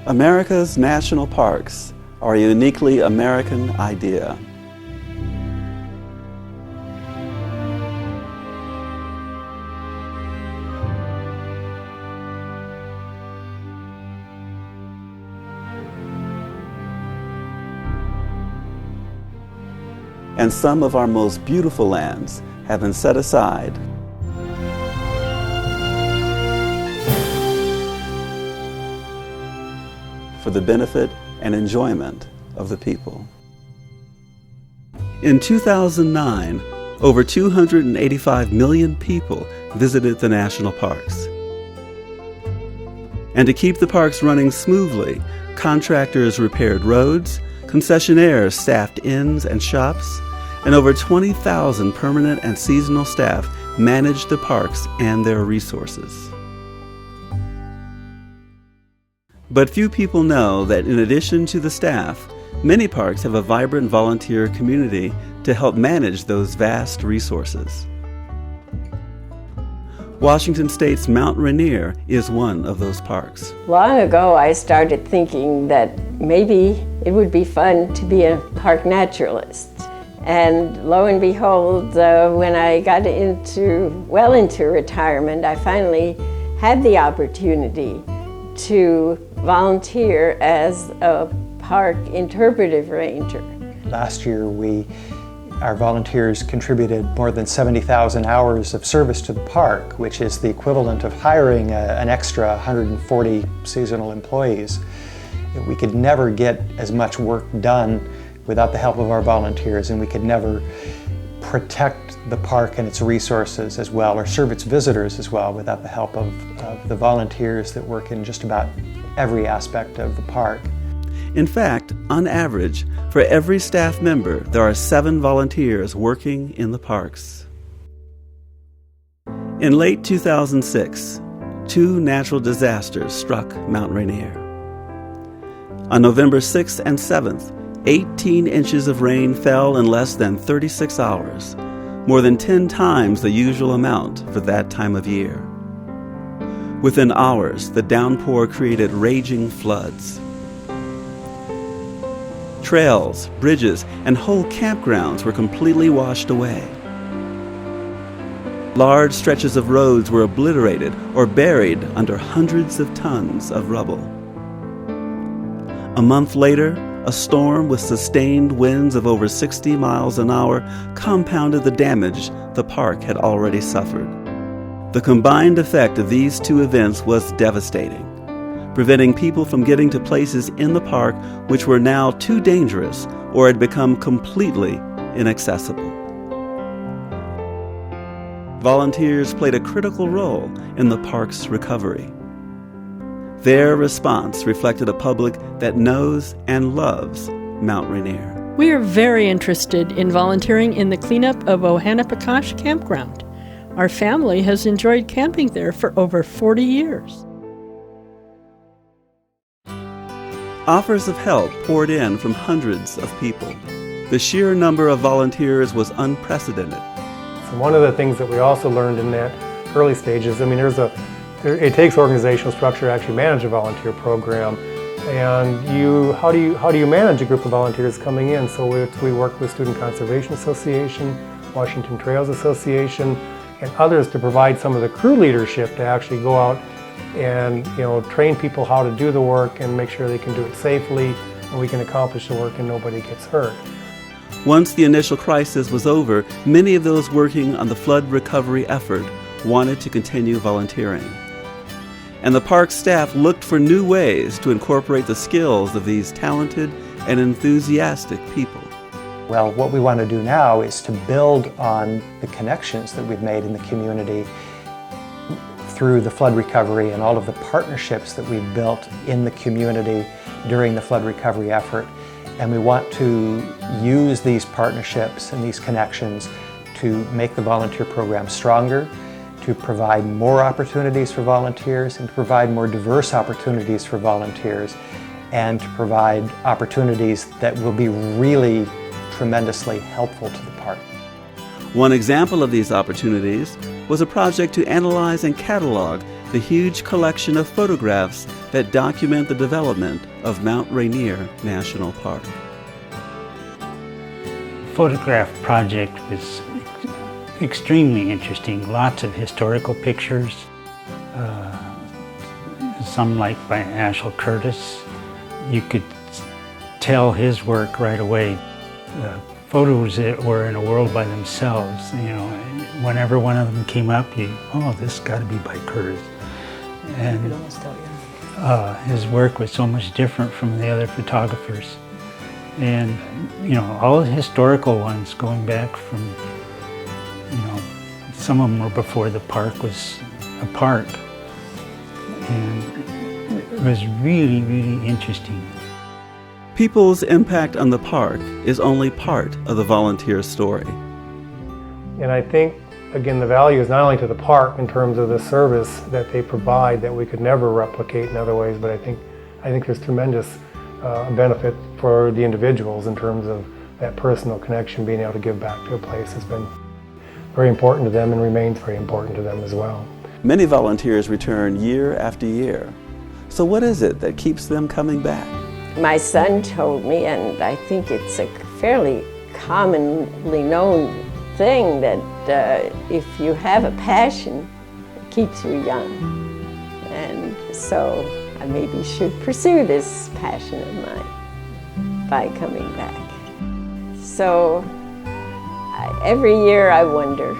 America's national parks are a uniquely American idea. And some of our most beautiful lands have been set aside for the benefit and enjoyment of the people. In 2009, over 285 million people visited the national parks. And to keep the parks running smoothly, contractors repaired roads, concessionaires staffed inns and shops, and over 20,000 permanent and seasonal staff managed the parks and their resources. But few people know that in addition to the staff, many parks have a vibrant volunteer community to help manage those vast resources. Washington State's Mount Rainier is one of those parks. Long ago, I started thinking that maybe it would be fun to be a park naturalist. And lo and behold, when I got into retirement, I finally had the opportunity to volunteer as a park interpretive ranger. Last year, our volunteers contributed more than 70,000 hours of service to the park, which is the equivalent of hiring an extra 140 seasonal employees. We could never get as much work done without the help of our volunteers, and we could never protect the park and its resources as well, or serve its visitors as well, without the help of the volunteers that work in just about every aspect of the park. In fact, on average, for every staff member, there are 7 volunteers working in the parks. In late 2006, 2 natural disasters struck Mount Rainier. On November 6th and 7th, 18 inches of rain fell in less than 36 hours, more than 10 times the usual amount for that time of year. Within hours, the downpour created raging floods. Trails, bridges, and whole campgrounds were completely washed away. Large stretches of roads were obliterated or buried under hundreds of tons of rubble. A month later, a storm with sustained winds of over 60 miles an hour compounded the damage the park had already suffered. The combined effect of these 2 events was devastating, preventing people from getting to places in the park which were now too dangerous or had become completely inaccessible. Volunteers played a critical role in the park's recovery. Their response reflected a public that knows and loves Mount Rainier. We are very interested in volunteering in the cleanup of Ohanapecosh Campground. Our family has enjoyed camping there for over 40 years. Offers of help poured in from hundreds of people. The sheer number of volunteers was unprecedented. So one of the things that we also learned in that early stages, it takes organizational structure to actually manage a volunteer program. And how do you manage a group of volunteers coming in? So we work with Student Conservation Association, Washington Trails Association, and others to provide some of the crew leadership to actually go out and train people how to do the work and make sure they can do it safely and we can accomplish the work and nobody gets hurt. Once the initial crisis was over, many of those working on the flood recovery effort wanted to continue volunteering. And the park staff looked for new ways to incorporate the skills of these talented and enthusiastic people. Well, what we want to do now is to build on the connections that we've made in the community through the flood recovery and all of the partnerships that we've built in the community during the flood recovery effort. And we want to use these partnerships and these connections to make the volunteer program stronger, to provide more opportunities for volunteers, and to provide more diverse opportunities for volunteers, and to provide opportunities that will be really tremendously helpful to the park. One example of these opportunities was a project to analyze and catalog the huge collection of photographs that document the development of Mount Rainier National Park. Photograph project was extremely interesting. Lots of historical pictures, some like by Ashel Curtis. You could tell his work right away. The photos that were in a world by themselves, you know, whenever one of them came up, oh, this has got to be by Curtis. And his work was so much different from the other photographers. And, you know, all the historical ones going back from, you know, some of them were before the park was a park. And it was really, really interesting. People's impact on the park is only part of the volunteer story. And I think, again, the value is not only to the park in terms of the service that they provide that we could never replicate in other ways, but I think there's tremendous benefit for the individuals in terms of that personal connection, being able to give back to a place has been very important to them and remains very important to them as well. Many volunteers return year after year. So what is it that keeps them coming back? My son told me, and I think it's a fairly commonly known thing, that if you have a passion, it keeps you young. And so I maybe should pursue this passion of mine by coming back. So every year I wonder,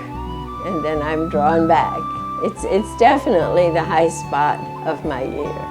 and then I'm drawn back. It's definitely the high spot of my year.